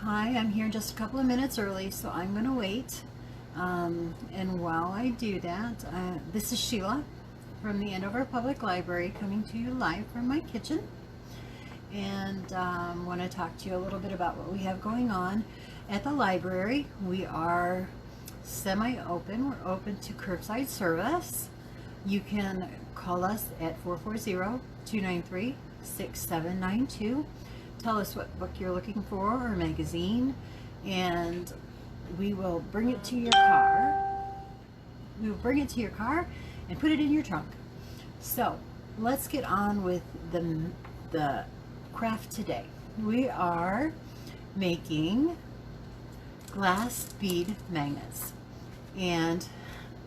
Hi, I'm here just a couple of minutes early, so I'm going to wait. And while I do that, this is Sheila from the Andover Public Library coming to you live from my kitchen. And want to talk to you a little bit about what we have going on at the library. We are semi-open. We're open to curbside service. You can call us at 440-293-6792. Tell us what book you're looking for or magazine, and we will bring it to your car. We will bring it to your car and put it in your trunk. So let's get on with the craft today. We are making glass bead magnets, and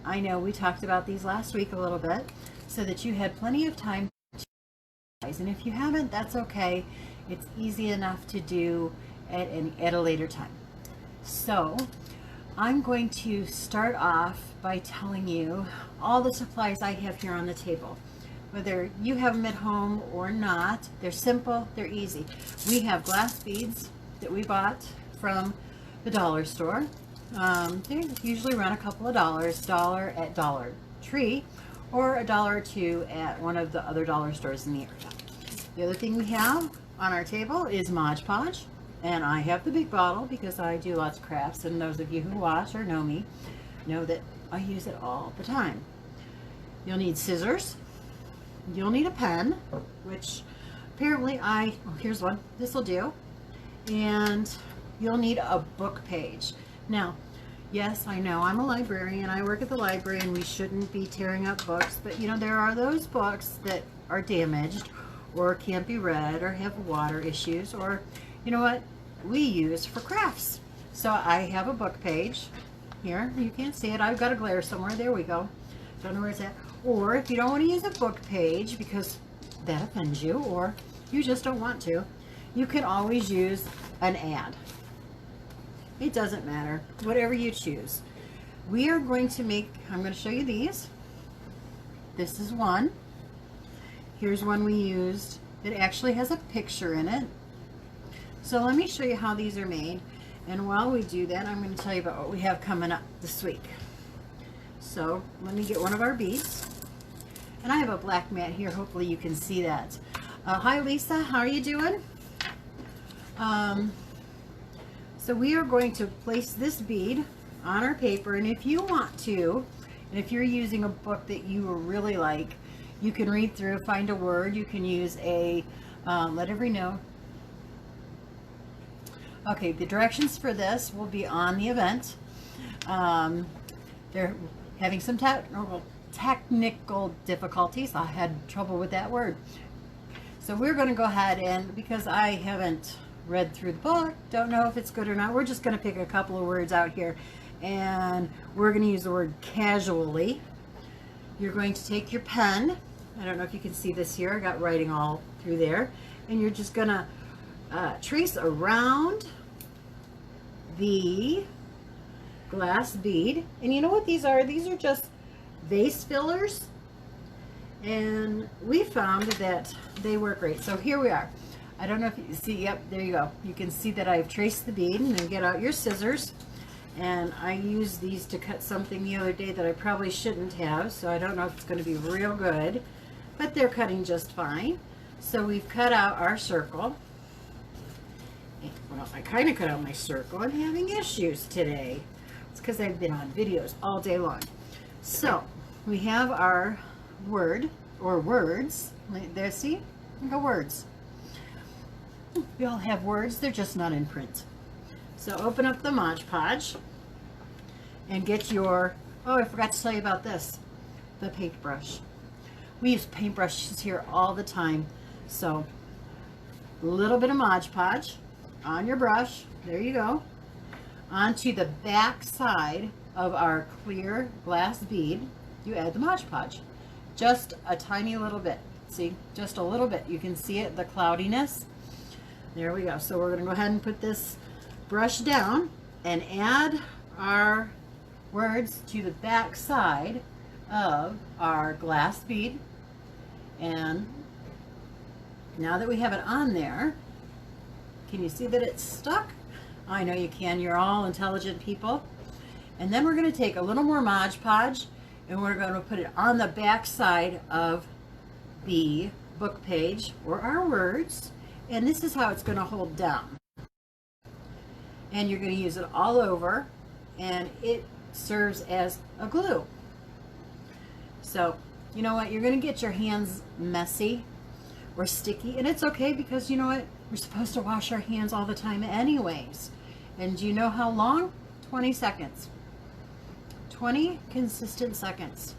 I know we talked about these last week a little bit so that you had plenty of time to try, and if you haven't, that's okay. It's easy enough to do at a later time. So I'm going to start off by telling you all the supplies I have here on the table. Whether you have them at home or not, they're simple, they're easy. We have glass beads that we bought from the dollar store. They usually run a couple of dollars, $1 at Dollar Tree, or $1 or $2 at one of the other dollar stores in the area. The other thing we have on our table is Modge Podge, and I have the big bottle because I do lots of crafts, and those of you who watch or know me know that I use it all the time. You'll need scissors. You'll need a pen, which apparently here's one. This will do. And you'll need a book page. Now, yes, I know I'm a librarian. I work at the library, and we shouldn't be tearing up books, but you know, there are those books that are damaged or can't be read or have water issues, or you know what we use for crafts. So I have a book page here. You can't see it. I've got a glare somewhere. There we go. Don't know where it's at. Or if you don't want to use a book page because that offends you, or you just don't want to, you can always use an ad. It doesn't matter, whatever you choose. We are going to make, I'm going to show you these. This is one. Here's one we used that actually has a picture in it. So let me show you how these are made. And while we do that, I'm going to tell you about what we have coming up this week. So let me get one of our beads. And I have a black mat here. Hopefully you can see that. Hi Lisa, how are you doing? So we are going to place this bead on our paper, and if you want to, and if you're using a book that you really like, you can read through, find a word. You can use a let every know. Okay, the directions for this will be on the event. They're having some technical difficulties. I had trouble with that word. So we're going to go ahead, and because I haven't read through the book, don't know if it's good or not, we're just going to pick a couple of words out here, and we're going to use the word casually. You're going to take your pen. I don't know if you can see this here. I got writing all through there. And you're just going to trace around the glass bead. And you know what these are? These are just vase fillers. And we found that they work great. So here we are. I don't know if you see. Yep, there you go. You can see that I've traced the bead. And then get out your scissors. And I used these to cut something the other day that I probably shouldn't have, so I don't know if it's going to be real good, but they're cutting just fine. So we've cut out our circle. Well, I kind of cut out my circle. I'm having issues today. It's because I've been on videos all day long. So we have our word, or words. There, see? We got words. We all have words, they're just not in print. So open up the Modge Podge and get your, oh, I forgot to tell you about this, the paintbrush. We use paintbrushes here all the time. So a little bit of Modge Podge on your brush, there you go, onto the back side of our clear glass bead, you add the Modge Podge. Just a tiny little bit, see, just a little bit. You can see it, the cloudiness. There we go. So we're going to go ahead and put this brush down and add our words to the back side of our glass bead. And now that we have it on there, can you see that it's stuck? I know you can. You're all intelligent people. And then we're going to take a little more Modge Podge and we're going to put it on the back side of the book page or our words. And this is how it's going to hold down. And you're going to use it all over, and it serves as a glue. So, you know what? You're going to get your hands messy or sticky, and it's okay because you know what? We're supposed to wash our hands all the time anyways. And do you know how long? 20 seconds. 20 consistent seconds.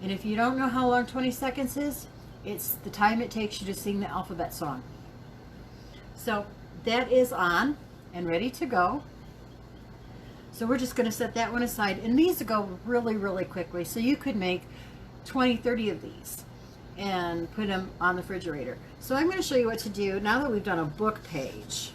And if you don't know how long 20 seconds is, it's the time it takes you to sing the alphabet song. So that is on and ready to go. So we're just going to set that one aside, and these go really quickly, so you could make 20-30 of these and put them on the refrigerator. So I'm going to show you what to do now that we've done a book page.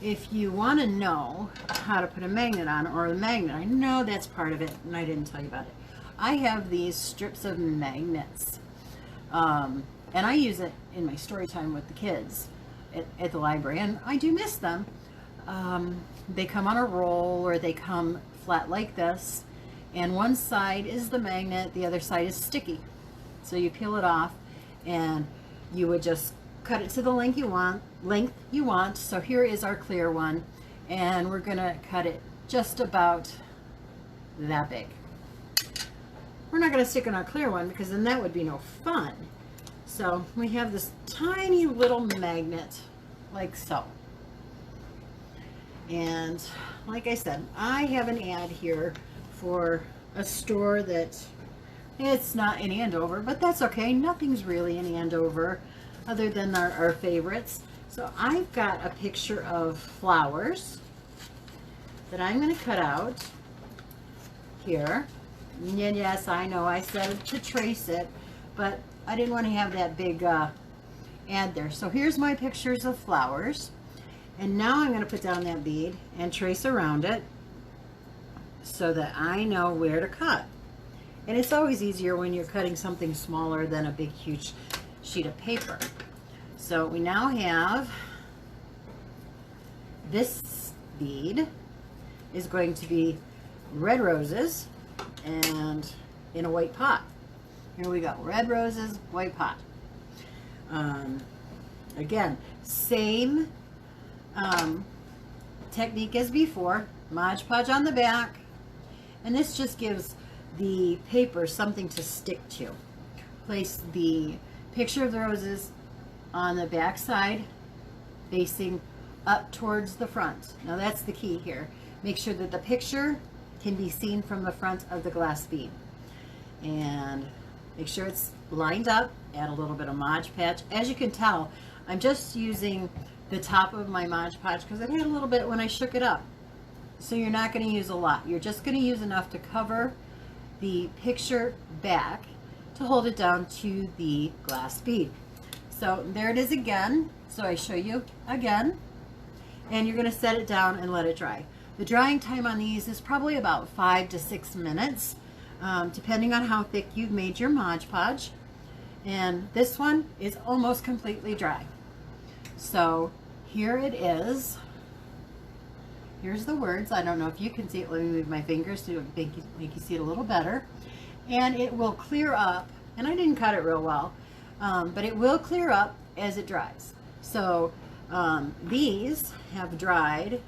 If you want to know how to put a magnet on, or a magnet, I know that's part of it and I didn't tell you about it. I have these strips of magnets, and I use it in my story time with the kids at the library, and I do miss them. They come on a roll, or they come flat like this, and one side is the magnet, the other side is sticky. So you peel it off and you would just cut it to the length you want. So here is our clear one, and we're gonna cut it just about that big. We're not gonna stick in our clear one because then that would be no fun. So we have this tiny little magnet like so. And like I said, I have an ad here for a store that it's not in Andover, but that's okay. Nothing's really in Andover other than our favorites. So I've got a picture of flowers that I'm going to cut out here. And yes, I know I said to trace it, but I didn't want to have that big ad there. So here's my pictures of flowers. And now I'm going to put down that bead and trace around it so that I know where to cut. And it's always easier when you're cutting something smaller than a big huge sheet of paper. So we now have this bead is going to be red roses and in a white pot. Here we go, red roses, white pot. Again, same technique as before, Modge Podge on the back, and this just gives the paper something to stick to. Place the picture of the roses on the back side facing up towards the front. Now that's the key here. Make sure that the picture can be seen from the front of the glass bead, and make sure it's lined up. Add a little bit of Modge Podge. As you can tell, I'm just using the top of my Modge Podge because it had a little bit when I shook it up. So you're not going to use a lot. You're just going to use enough to cover the picture back to hold it down to the glass bead. So there it is again. So I show you again, and you're going to set it down and let it dry. The drying time on these is probably about 5 to 6 minutes, depending on how thick you've made your Modge Podge. And this one is almost completely dry. So here it is. Here's the words. I don't know if you can see it. Let me move my fingers to make you see it a little better. And it will clear up, and I didn't cut it real well, but it will clear up as it dries. So these have dried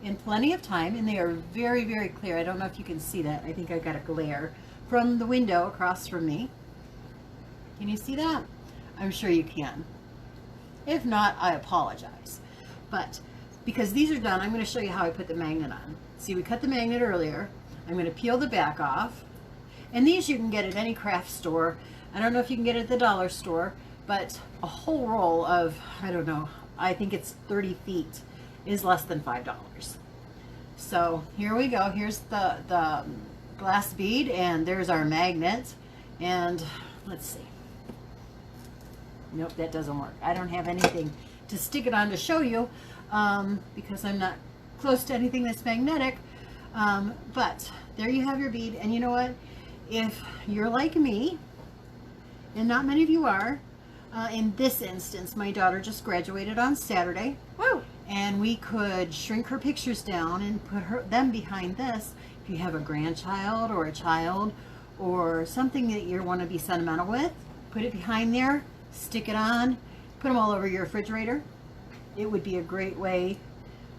in plenty of time, and they are very clear. I don't know if you can see that. I think I've got a glare from the window across from me. Can you see that? I'm sure you can. If not, I apologize. But because these are done, I'm going to show you how I put the magnet on. See, we cut the magnet earlier. I'm going to peel the back off. And these you can get at any craft store. I don't know if you can get it at the dollar store, but a whole roll of, I don't know, I think it's 30 feet is less than $5. So here we go. Here's the glass bead, and there's our magnet. And let's see. Nope, that doesn't work. I don't have anything to stick it on to show you because I'm not close to anything that's magnetic. But there you have your bead. And you know what? If you're like me, and not many of you are, in this instance, my daughter just graduated on Saturday. Woo! and we could shrink her pictures down and put them behind this. If you have a grandchild or a child or something that you want to be sentimental with, put it behind there, stick it on, put them all over your refrigerator. It would be a great way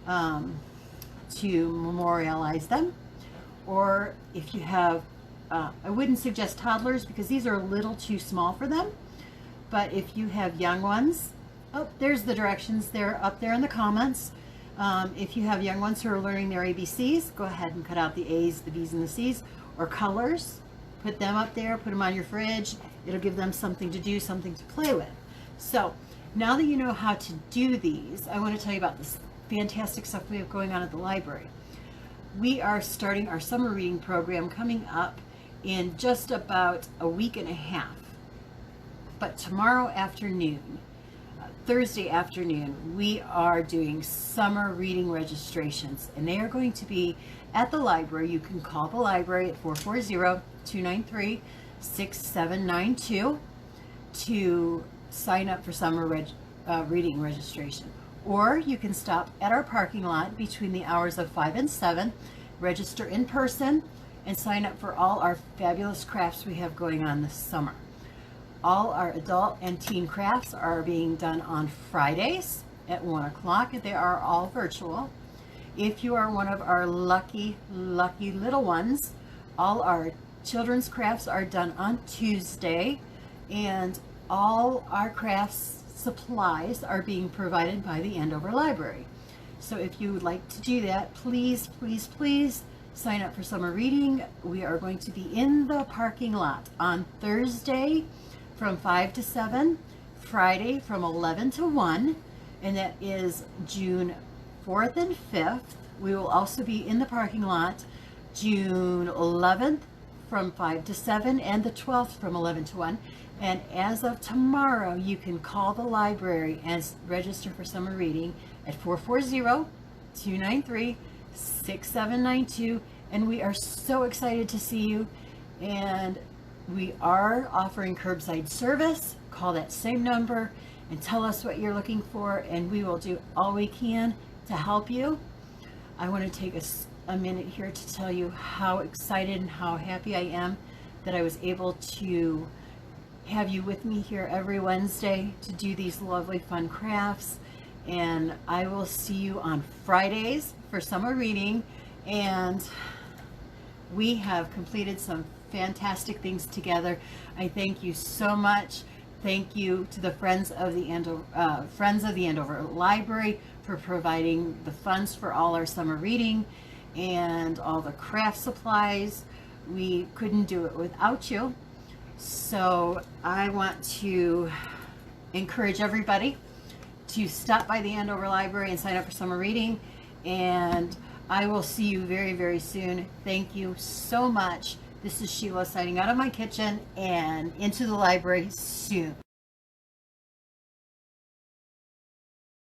to memorialize them. Or if you have, I wouldn't suggest toddlers because these are a little too small for them. But if you have young ones, oh, there's the directions. They're up there in the comments. If you have young ones who are learning their ABCs, go ahead and cut out the A's, the B's, and the C's, or colors. Put them up there, put them on your fridge. It'll give them something to do, something to play with. So now that you know how to do these, I want to tell you about this fantastic stuff we have going on at the library. We are starting our summer reading program coming up in just about a week and a half. But tomorrow afternoon, Thursday afternoon, we are doing summer reading registrations, and they are going to be at the library. You can call the library at 440-293-6792 to sign up for summer reading registration. Or you can stop at our parking lot between the hours of 5 and 7, register in person, and sign up for all our fabulous crafts we have going on this summer. All our adult and teen crafts are being done on Fridays at 1 o'clock, and they are all virtual. If you are one of our lucky little ones, all our children's crafts are done on Tuesday, and all our crafts supplies are being provided by the Andover Library. So if you would like to do that, please, please, please sign up for summer reading. We are going to be in the parking lot on Thursday from 5 to 7, Friday from 11 to 1, and that is June 4th and 5th. We will also be in the parking lot June 11th from 5 to 7 and the 12th from 11 to 1. And as of tomorrow, you can call the library and register for summer reading at 440-293-6792. And we are so excited to see you. And we are offering curbside service. Call that same number and tell us what you're looking for, and we will do all we can to help you. I want to take a minute here to tell you how excited and how happy I am that I was able to have you with me here every Wednesday to do these lovely fun crafts. And I will see you on Fridays for summer reading, and we have completed some fantastic things together. I thank you so much. Thank you to the Friends of the Andover Library for providing the funds for all our summer reading and all the craft supplies. We couldn't do it without you. So I want to encourage everybody to stop by the Andover Library and sign up for summer reading. And I will see you very, very soon. Thank you so much. This is Sheila signing out of my kitchen and into the library soon.